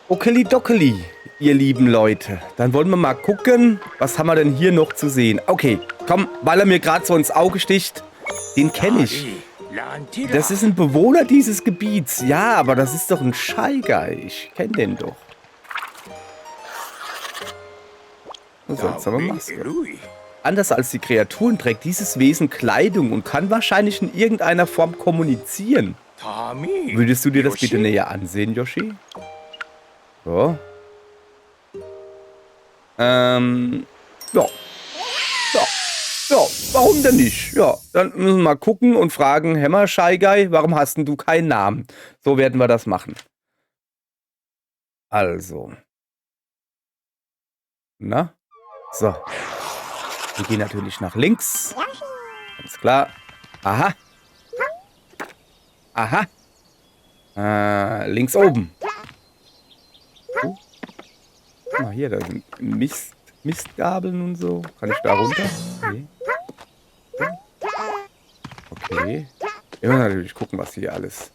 Okelidokeli, ihr lieben Leute. Dann wollen wir mal gucken, was haben wir denn hier noch zu sehen. Okay, komm, weil er mir gerade so ins Auge sticht. Den kenne ich. Das ist ein Bewohner dieses Gebiets. Ja, aber das ist doch ein Shy Guy. Ich kenne den doch. Sonst haben wir Maske. Anders als die Kreaturen trägt dieses Wesen Kleidung und kann wahrscheinlich in irgendeiner Form kommunizieren. Würdest du dir das bitte näher ansehen, Yoshi? So. Ja. Ja. Ja, warum denn nicht? Ja, dann müssen wir mal gucken und fragen, Hammer Shy Guy, warum hast denn du keinen Namen? So werden wir das machen. Also. Na? So. Wir gehen natürlich nach links. Ganz klar. Aha. Aha. Links oben. Oh. Guck mal hier, da sind Mistgabeln und so. Kann ich da runter? Nee. Okay. Wir müssen natürlich gucken, was hier alles...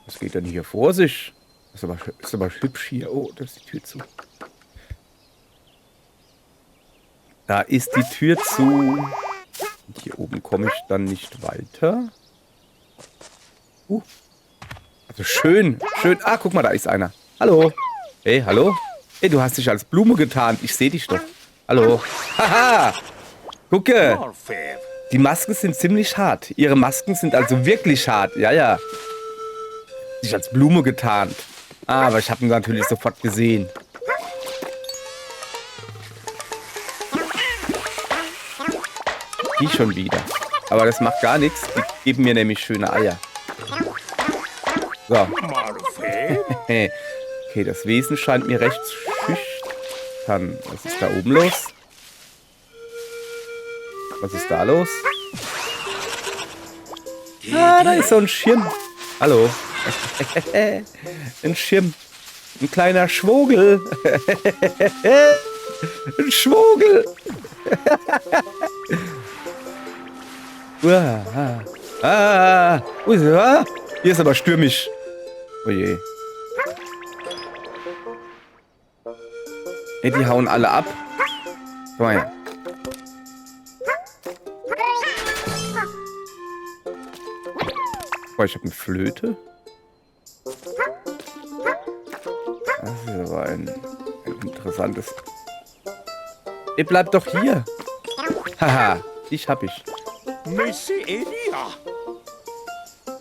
Was geht denn hier vor sich? Ist aber hübsch hier. Oh, da ist die Tür zu. Da ist die Tür zu. Und hier oben komme ich dann nicht weiter. Also schön. Ah, guck mal, da ist einer. Hallo. Hey, hallo. Hey, du hast dich als Blume getarnt. Ich sehe dich doch. Hallo. Haha. Gucke. Die Masken sind ziemlich hart. Ihre Masken sind also wirklich hart. Ja, ja. Sich als Blume getarnt. Ah, aber ich habe ihn natürlich sofort gesehen. Die schon wieder. Aber das macht gar nichts. Die geben mir nämlich schöne Eier. So. Okay, das Wesen scheint mir recht schüchtern. Was ist da oben los? Was ist da los? Ah, da ist so ein Schirm. Hallo. Ein Schirm. Ein kleiner Schwogel. Ein Schwogel. Hier ist aber stürmisch. Oh je. Hey, die hauen alle ab. Komm mal her. Boah, ich habe eine Flöte. Das ist aber ein interessantes... Ihr bleibt doch hier. Haha, hab ich.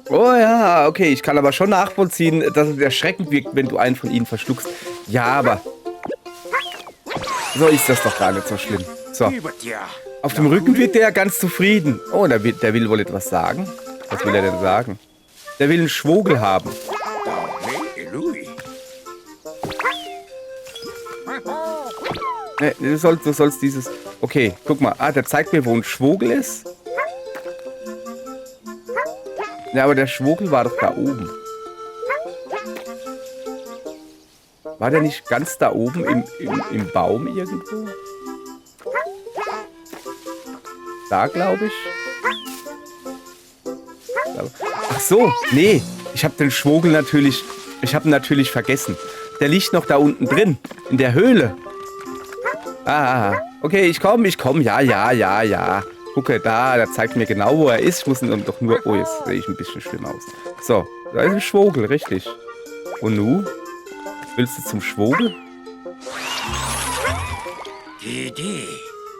Oh ja, okay, ich kann aber schon nachvollziehen, dass es erschreckend wirkt, wenn du einen von ihnen verschluckst. Ja, aber so ist das doch gar nicht so schlimm. So. Auf dem Rücken wirkt er ja ganz zufrieden. Oh, der will wohl etwas sagen. Was will er denn sagen? Der will einen Schwogel haben. Nee, du sollst dieses... Okay, guck mal. Ah, der zeigt mir, wo ein Schwogel ist. Ja, aber der Schwogel war doch da oben. War der nicht ganz da oben im Baum irgendwo? Da, glaube ich. Ach so, nee. Ich habe den Schwogel natürlich... Ich habe ihn natürlich vergessen. Der liegt noch da unten drin. In der Höhle. Ah, okay, ich komm. Ja. Gucke, der zeigt mir genau, wo er ist. Ich muss ihn doch nur... Oh, jetzt sehe ich ein bisschen schlimm aus. So, da ist ein Schwogel, richtig. Und nu? Willst du zum Schwogel?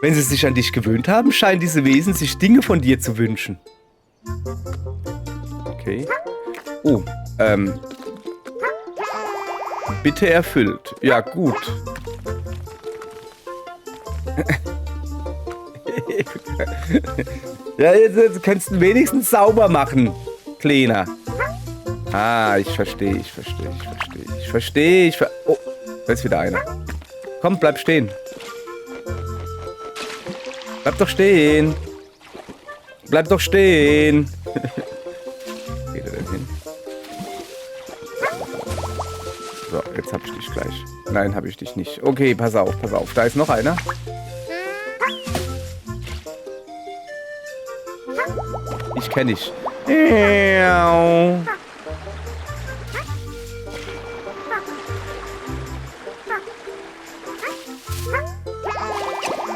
Wenn sie sich an dich gewöhnt haben, scheinen diese Wesen sich Dinge von dir zu wünschen. Okay. Oh, Bitte erfüllt. Ja, gut. Ja, jetzt kannst du wenigstens sauber machen, Kleiner. Ah, ich verstehe. Oh, da ist wieder einer. Komm, bleib stehen. Bleib doch stehen. Geht er denn hin? So, jetzt hab ich dich gleich. Nein, habe ich dich nicht. Okay, pass auf. Da ist noch einer. Ich kenne dich.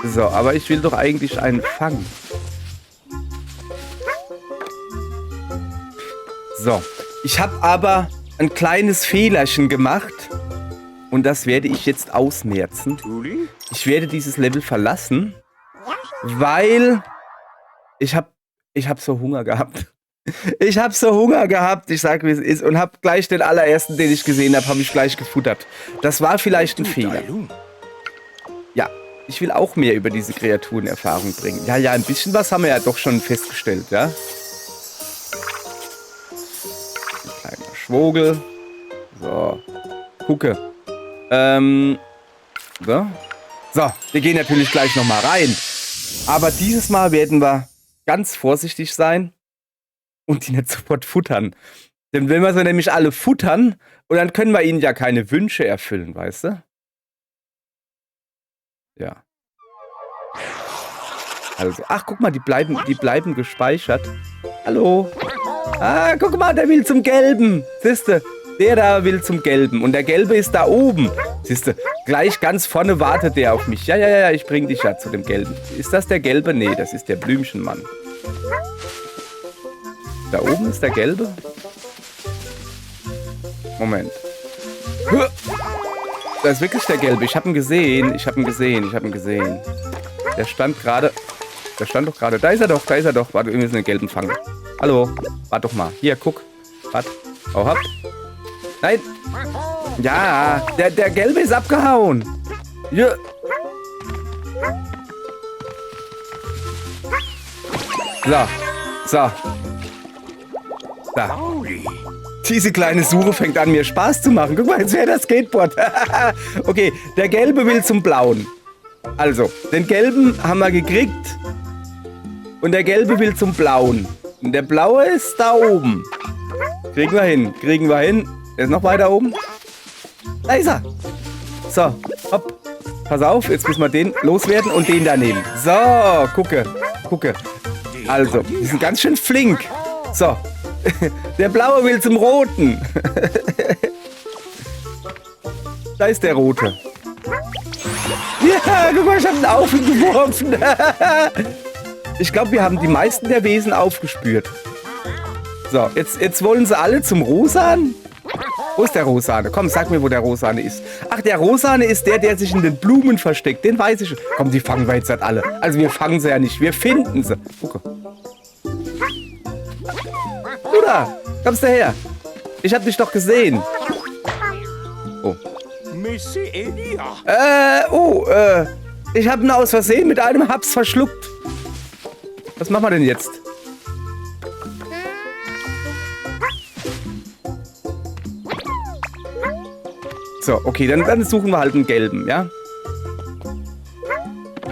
So, aber ich will doch eigentlich einen fangen. So, ich habe aber ein kleines Fehlerchen gemacht. Und das werde ich jetzt ausmerzen. Ich werde dieses Level verlassen, weil ich hab so Hunger gehabt. Ich habe so Hunger gehabt, ich sag wie es ist, und habe gleich den allerersten, den ich gesehen habe, ich gleich gefuttert. Das war vielleicht ein Fehler. Ja, ich will auch mehr über diese Kreaturen Erfahrung bringen. Ja, ein bisschen was haben wir ja doch schon festgestellt, ja. Ein kleiner Schwogel. So, gucke. So. So, wir gehen natürlich gleich nochmal rein. Aber dieses Mal werden wir ganz vorsichtig sein und die nicht sofort futtern. Denn wenn wir sie nämlich alle futtern, und dann können wir ihnen ja keine Wünsche erfüllen, weißt du? Ja. Also, ach, guck mal, die bleiben gespeichert. Hallo. Ah, guck mal, der will zum Gelben. Siehste, der da will zum Gelben. Und der Gelbe ist da oben. Siehste, gleich ganz vorne wartet der auf mich. Ja, ich bring dich ja zu dem Gelben. Ist das der Gelbe? Nee, das ist der Blümchenmann. Da oben ist der Gelbe. Moment. Da ist wirklich der Gelbe. Ich habe ihn gesehen. Der stand gerade. Der stand doch gerade. Da ist er doch. Warte, wir müssen den Gelben fangen. Hallo. Warte doch mal. Hier, guck. Warte. Hau ab. Nein. Ja, der Gelbe ist abgehauen. Ja. So. Da. Diese kleine Suche fängt an, mir Spaß zu machen. Guck mal, jetzt wäre das Skateboard. Okay, der Gelbe will zum Blauen. Also, den Gelben haben wir gekriegt. Und der Gelbe will zum Blauen. Und der Blaue ist da oben. Kriegen wir hin. Er ist noch weiter oben. Da ist er. So, hopp. Pass auf, jetzt müssen wir den loswerden und den da nehmen. So, gucke. Also, die sind ganz schön flink. So. Der Blaue will zum Roten. Da ist der Rote. Ja, guck mal, ich habe ihn aufgeworfen. Ich glaube, wir haben die meisten der Wesen aufgespürt. So, jetzt wollen sie alle zum Rosan. Wo ist der Rosane? Komm, sag mir, wo der Rosane ist. Ach, der Rosane ist der sich in den Blumen versteckt. Den weiß ich. Komm, die fangen wir jetzt halt alle. Also wir fangen sie ja nicht, wir finden sie. Gucke. Du da, kommst du her? Ich hab dich doch gesehen. Oh. Ich hab ihn aus Versehen mit einem Haps verschluckt. Was machen wir denn jetzt? So, okay, dann suchen wir halt einen Gelben, ja?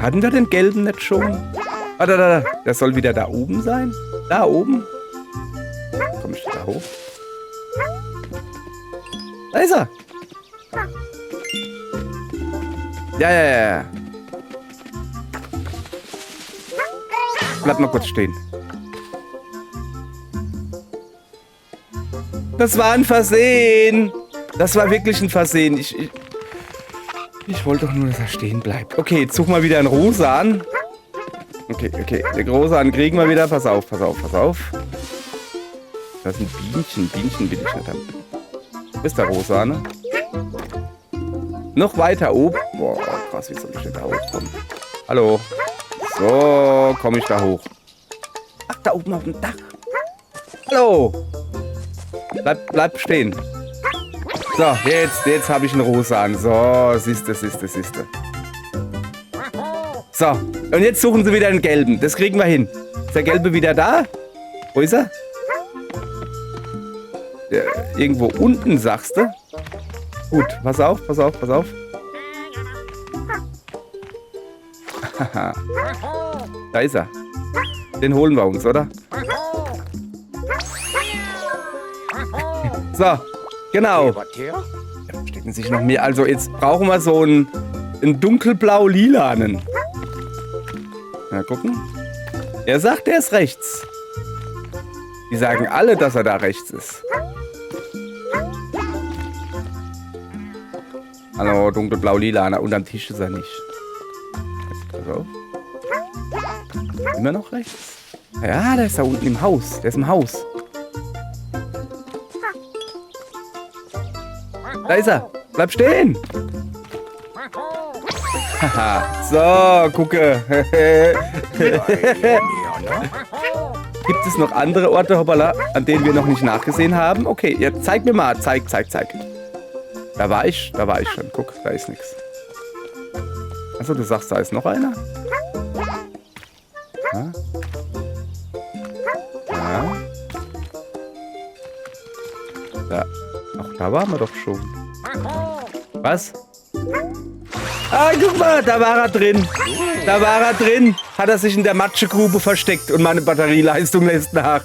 Hatten wir den Gelben nicht schon? Ah, da. Der soll wieder da oben sein. Da oben. Komm ich da hoch? Da ist er. Ja. Bleib mal kurz stehen. Das war ein Versehen. Das war wirklich ein Versehen. Ich wollte doch nur, dass er stehen bleibt. Okay, jetzt suchen wir wieder einen Rosan. Okay. Den Rosan kriegen wir wieder. Pass auf. Das sind Bienchen. Bienchen will ich nicht haben. Wo ist der Rosane? Noch weiter oben. Boah, krass, wie soll ich denn da hochkommen? Hallo. So, komme ich da hoch. Ach, da oben auf dem Dach. Hallo. Bleib stehen. So, jetzt habe ich einen Rosan. So, siehste. So, und jetzt suchen sie wieder einen Gelben. Das kriegen wir hin. Ist der Gelbe wieder da? Wo ist er? Irgendwo unten, sagst du? Gut, pass auf. Da ist er. Den holen wir uns, oder? So, genau. Da verstecken sich noch mehr. Also jetzt brauchen wir so einen dunkelblau-lilanen. Mal gucken. Er sagt, er ist rechts. Die sagen alle, dass er da rechts ist. Hallo, dunkelblau-lilaner. Unterm Tisch ist er nicht. Pass auf. Immer noch rechts? Ja, der ist da unten im Haus. Der ist im Haus. Da ist er. Bleib stehen. Haha. So, gucke. Gibt es noch andere Orte, hoppala, an denen wir noch nicht nachgesehen haben? Okay, jetzt zeig mir mal. Zeig. Da war ich schon. Guck, da ist nichts. Achso, du sagst, da ist noch einer? Ja. Ja. Da. Ach, da waren wir doch schon. Was? Ah, guck mal, da war er drin. Hat er sich in der Matschegrube versteckt und meine Batterieleistung lässt nach.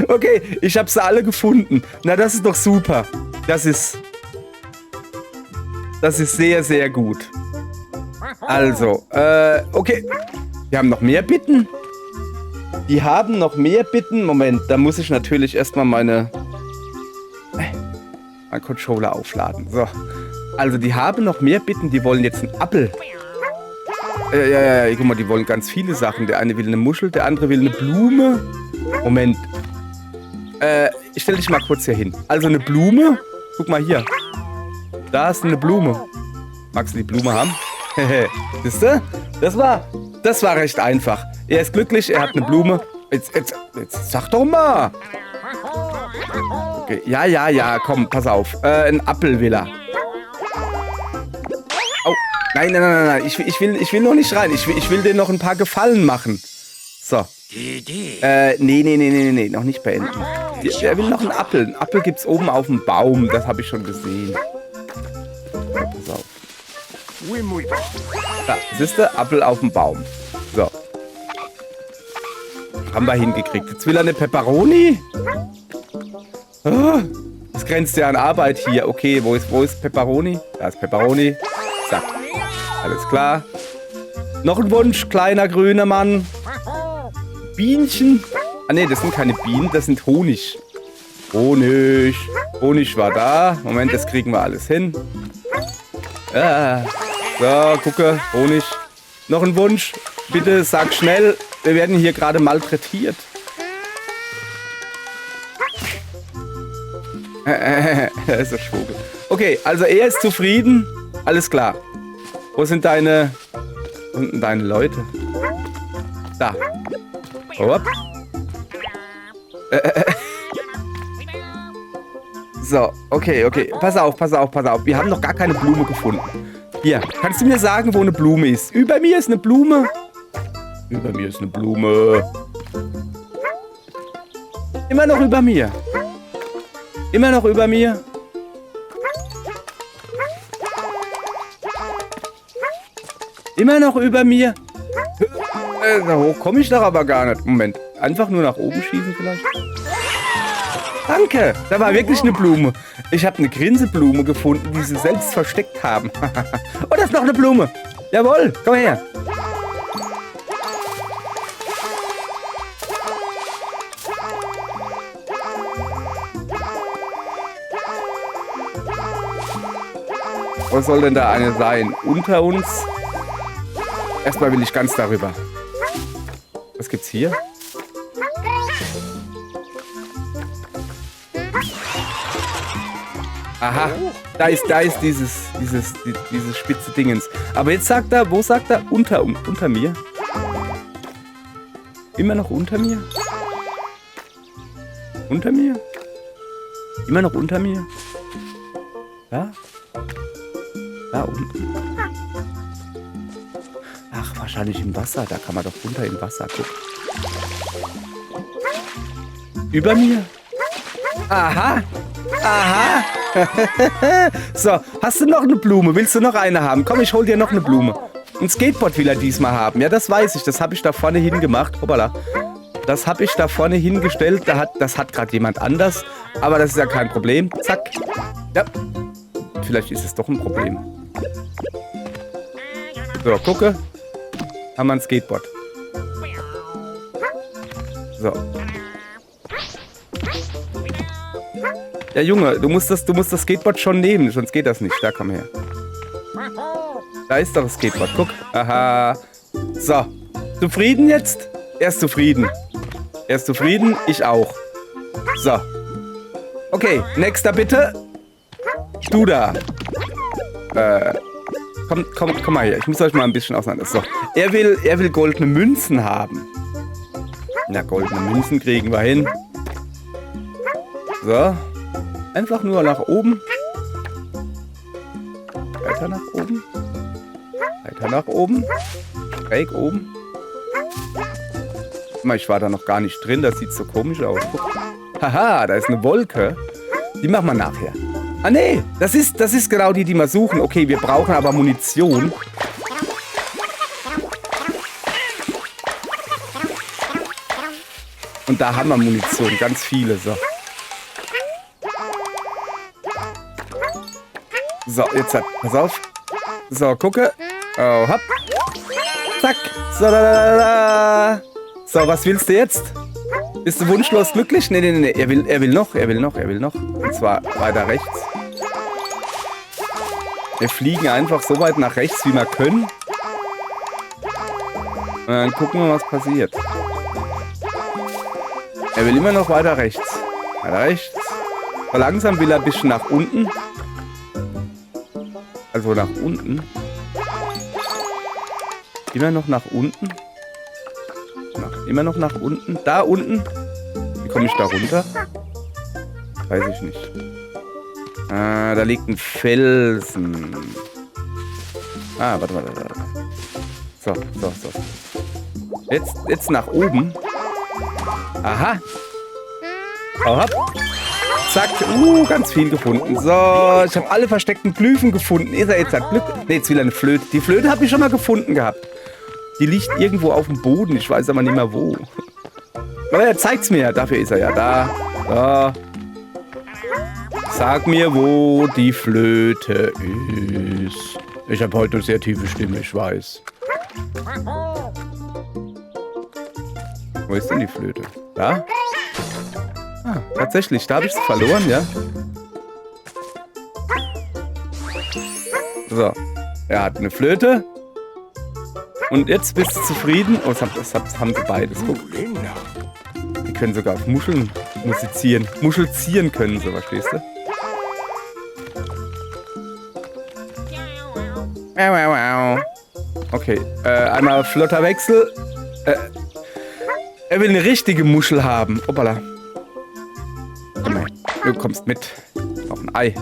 Okay, ich habe sie alle gefunden. Na, das ist doch super. Das ist sehr, sehr gut. Also, okay. Wir haben noch mehr Bitten. Die haben noch mehr Bitten. Moment, da muss ich natürlich erstmal meinen Controller aufladen. So. Also, die haben noch mehr Bitten. Die wollen jetzt einen Apfel. Ja, guck mal, die wollen ganz viele Sachen. Der eine will eine Muschel, der andere will eine Blume. Moment. Ich stell dich mal kurz hier hin. Also, eine Blume. Guck mal hier. Da ist eine Blume. Magst du die Blume haben? Siehst du? Das war recht einfach. Er ist glücklich, er hat eine Blume. Jetzt sag doch mal. Okay, ja, komm, pass auf. Ein Apfel will er. Oh, nein. Ich will noch nicht rein. Ich will dir noch ein paar Gefallen machen. So. Nee, noch nicht beenden. Er will noch einen Apfel. Einen Apfel gibt's oben auf dem Baum. Das habe ich schon gesehen. Ja, pass auf. Da, siehst du? Apfel auf dem Baum. So. Haben wir hingekriegt. Jetzt will er eine Pepperoni. Oh, das grenzt ja an Arbeit hier. Okay, wo ist Pepperoni? Da ist Pepperoni. Zack. Alles klar. Noch ein Wunsch, kleiner grüner Mann. Bienchen. Ah ne, das sind keine Bienen, das sind Honig. Honig war da. Moment, das kriegen wir alles hin. Ja. So, gucke, Honig. Noch ein Wunsch. Bitte sag schnell. Wir werden hier gerade malträtiert. Das ist ein Schwurbel. Okay, also er ist zufrieden. Alles klar. Wo sind deine Leute? Da. Hopp. So, okay. Pass auf. Wir haben noch gar keine Blume gefunden. Hier, kannst du mir sagen, wo eine Blume ist? Über mir ist eine Blume. Immer noch über mir. Da hoch komme ich doch aber gar nicht. Moment, einfach nur nach oben schießen vielleicht? Danke, da war wirklich eine Blume. Ich habe eine Grinseblume gefunden, die sie selbst versteckt haben. Oh, da ist noch eine Blume. Jawohl, komm her. Was soll denn da eine sein? Unter uns? Erstmal will ich ganz darüber. Was gibt's hier? Aha, da ist dieses spitze Dingens. Aber jetzt sagt er, wo sagt er? Unter mir? Immer noch unter mir? Unter mir? Immer noch unter mir? Ja? Da unten. Ach, wahrscheinlich im Wasser. Da kann man doch runter im Wasser gucken. Über mir? Aha. So, hast du noch eine Blume? Willst du noch eine haben? Komm, ich hol dir noch eine Blume. Ein Skateboard will er diesmal haben. Ja, das weiß ich. Das habe ich da vorne hingemacht. Hoppala. Das habe ich da vorne hingestellt. Das hat gerade jemand anders. Aber das ist ja kein Problem. Zack. Ja. Vielleicht ist es doch ein Problem. So, gucke. Haben wir ein Skateboard. So. Ja, Junge, du musst das Skateboard schon nehmen, sonst geht das nicht. Da, komm her. Da ist doch das Skateboard. Guck. Aha. So. Zufrieden jetzt? Er ist zufrieden. Er ist zufrieden. Ich auch. So. Okay. Nächster bitte. Du da. Komm mal her. Ich muss euch mal ein bisschen auseinander. So. Er will goldene Münzen haben. Na, goldene Münzen kriegen wir hin. So. Einfach nur nach oben. Weiter nach oben. Weiter nach oben. Schräg oben. Guck mal, ich war da noch gar nicht drin. Das sieht so komisch aus. Guck. Haha, da ist eine Wolke. Die machen wir nachher. Ah, nee. Das ist genau die wir suchen. Okay, wir brauchen aber Munition. Und da haben wir Munition. Ganz viele. So. So, jetzt pass auf. So, gucke. Oh, hopp. Zack. So, da. So, was willst du jetzt? Bist du wunschlos glücklich? Nee. Er will noch. Und zwar weiter rechts. Wir fliegen einfach so weit nach rechts, wie wir können. Und dann gucken wir, was passiert. Er will immer noch weiter rechts. Weiter rechts. Aber langsam will er ein bisschen nach unten. Also nach unten. Immer noch nach unten. Immer noch nach unten. Da unten. Wie komme ich da runter? Weiß ich nicht. Ah, da liegt ein Felsen. Ah, warte. So. Jetzt nach oben. Aha. Hau ab. Zack. Ganz viel gefunden. So, ich habe alle versteckten Glyphen gefunden. Ist er jetzt hat Glück? Ne, jetzt will er eine Flöte. Die Flöte habe ich schon mal gefunden gehabt. Die liegt irgendwo auf dem Boden. Ich weiß aber nicht mehr wo. Aber er zeigt's mir. Dafür ist er ja da. So. Sag mir, wo die Flöte ist. Ich habe heute eine sehr tiefe Stimme, ich weiß. Wo ist denn die Flöte? Da? Ah, tatsächlich, da habe ich sie verloren, ja. So, er hat eine Flöte. Und jetzt bist du zufrieden? Oh, das haben sie beides. Guck. Die können sogar auf Muscheln musizieren. Muschelzieren können sie, verstehst du? Okay, einmal flotter Wechsel. Er will eine richtige Muschel haben. Hoppala. Komm her. Du kommst mit. Auf ein Ei.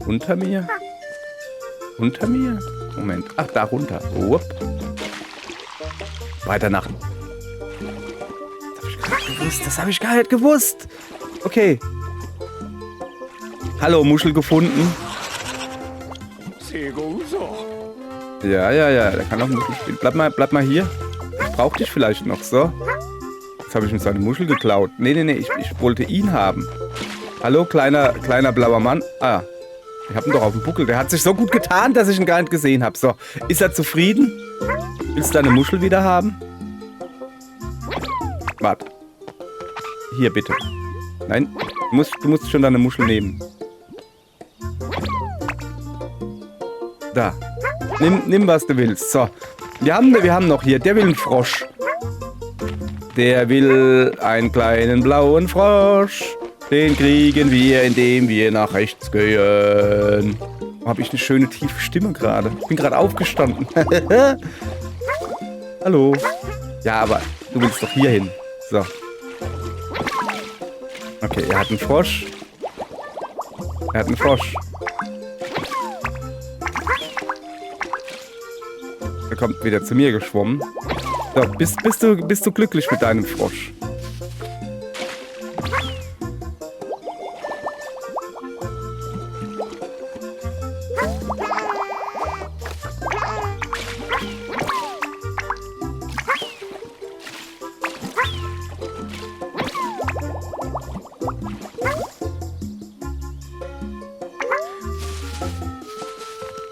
Unter mir? Unter mir? Moment. Ach, da runter. Upp. Weiter nach. Das habe ich gar nicht gewusst. Okay. Hallo, Muschel gefunden. Ja, der kann auch Muschel spielen. Bleib mal hier. Ich brauche dich vielleicht noch, so. Jetzt habe ich ihm seine Muschel geklaut. Nee, ich wollte ihn haben. Hallo, kleiner blauer Mann. Ah, ich habe ihn doch auf dem Buckel. Der hat sich so gut getan, dass ich ihn gar nicht gesehen habe. So, ist er zufrieden? Willst du deine Muschel wieder haben? Warte. Hier, bitte. Nein, du musst schon deine Muschel nehmen. Da. Nimm, was du willst. So. Wir haben noch hier. Der will einen Frosch. Der will einen kleinen blauen Frosch. Den kriegen wir, indem wir nach rechts gehen. Oh, habe ich eine schöne tiefe Stimme gerade. Ich bin gerade aufgestanden. Hallo. Ja, aber du willst doch hier hin. So. Okay, er hat einen Frosch. Er kommt wieder zu mir geschwommen. So, bist du glücklich mit deinem Frosch?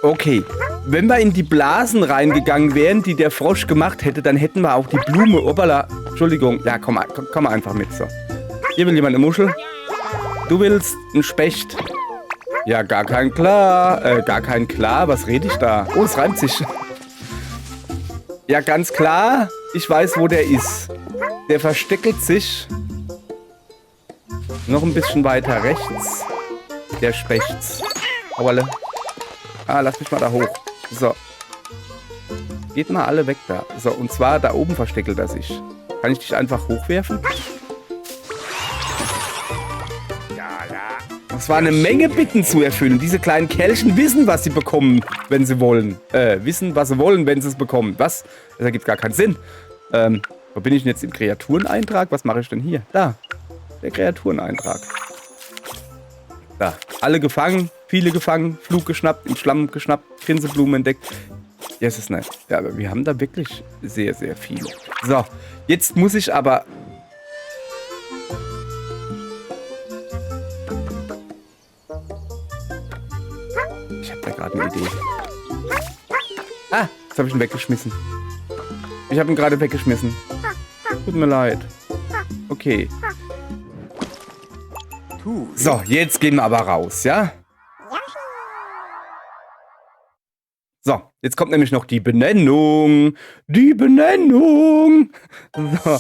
Okay, wenn wir in die Blasen reingegangen wären, die der Frosch gemacht hätte, dann hätten wir auch die Blume. Opala, Entschuldigung. Ja, komm einfach mit. So. Hier will jemand eine Muschel. Du willst einen Specht. Ja, gar kein klar. Gar kein klar. Was rede ich da? Oh, es reimt sich. Ja, ganz klar. Ich weiß, wo der ist. Der versteckelt sich noch ein bisschen weiter rechts. Der Spechts. Auerle. Ah, lass mich mal da hoch. So. Geht mal alle weg da. So, und zwar da oben versteckelt er sich. Kann ich dich einfach hochwerfen? Es war eine Menge Bitten zu erfüllen. Diese kleinen Kerlchen wissen, was sie bekommen, wenn sie wollen. Wissen, was sie wollen, wenn sie es bekommen. Was? Das ergibt gar keinen Sinn. Wo bin ich denn jetzt im Kreatureneintrag? Was mache ich denn hier? Da. Der Kreatureneintrag. Da. Alle gefangen, viele gefangen, Flug geschnappt, im Schlamm geschnappt, Grinseblumen entdeckt. Ja, es ist nett. Ja, aber wir haben da wirklich sehr, sehr viele. So, jetzt muss ich aber... Ich habe da gerade eine Idee. Ah, jetzt habe ich ihn weggeschmissen. Ich habe ihn gerade weggeschmissen. Tut mir leid. Okay. So, jetzt gehen wir aber raus, ja? So, jetzt kommt nämlich noch die Benennung. Die Benennung. So.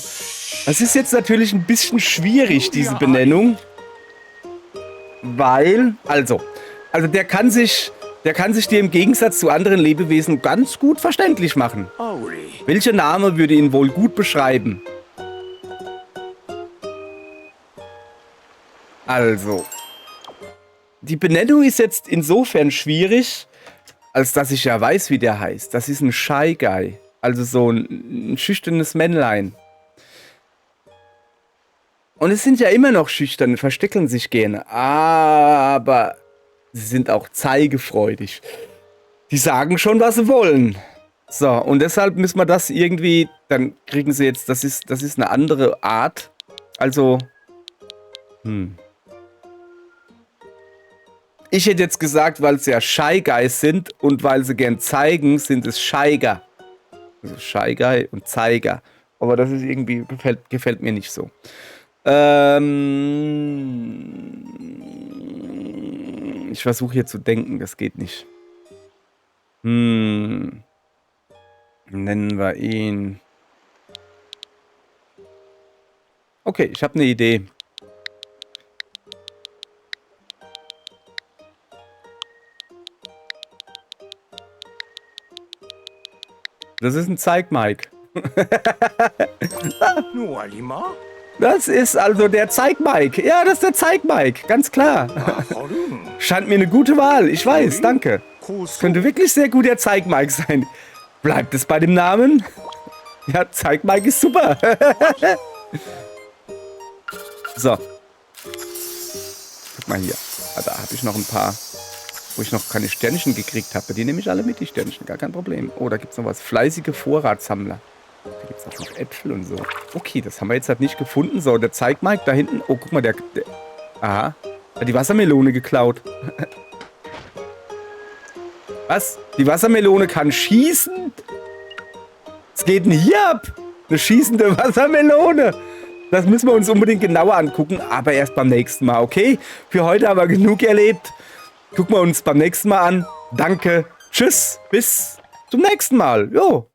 Das ist jetzt natürlich ein bisschen schwierig, diese Benennung. Weil, also der kann sich dir im Gegensatz zu anderen Lebewesen ganz gut verständlich machen. Welcher Name würde ihn wohl gut beschreiben? Also, die Benennung ist jetzt insofern schwierig, als dass ich ja weiß, wie der heißt. Das ist ein Shy Guy. Also so ein schüchternes Männlein. Und es sind ja immer noch schüchtern, verstecken sich gerne. Aber sie sind auch zeigefreudig. Die sagen schon, was sie wollen. So, und deshalb müssen wir das irgendwie... Dann kriegen sie jetzt... Das ist eine andere Art. Also... Ich hätte jetzt gesagt, weil es ja Shy Guys sind und weil sie gern zeigen, sind es Scheiger. Also Shy Guy und Zeiger. Aber das ist irgendwie, gefällt mir nicht so. Ich versuche hier zu denken, das geht nicht. Nennen wir ihn. Okay, ich habe eine Idee. Das ist ein Zeig-Mike. Das ist also der Zeig-Mike. Ja, das ist der Zeig-Mike, ganz klar. Scheint mir eine gute Wahl, ich weiß, danke. Das könnte wirklich sehr gut der Zeig-Mike sein. Bleibt es bei dem Namen? Ja, Zeig-Mike ist super. So. Guck mal hier. Da habe ich noch ein paar... Wo ich noch keine Sternchen gekriegt habe. Die nehme ich alle mit, die Sternchen. Gar kein Problem. Oh, da gibt es noch was. Fleißige Vorratssammler. Da gibt es auch noch Äpfel und so. Okay, das haben wir jetzt halt nicht gefunden. So, der zeigt Mike da hinten. Oh, guck mal, der aha. Hat die Wassermelone geklaut. Was? Die Wassermelone kann schießen? Was geht denn hier ab? Eine schießende Wassermelone. Das müssen wir uns unbedingt genauer angucken. Aber erst beim nächsten Mal, okay? Für heute haben wir genug erlebt. Gucken wir uns beim nächsten Mal an. Danke. Tschüss. Bis zum nächsten Mal. Jo.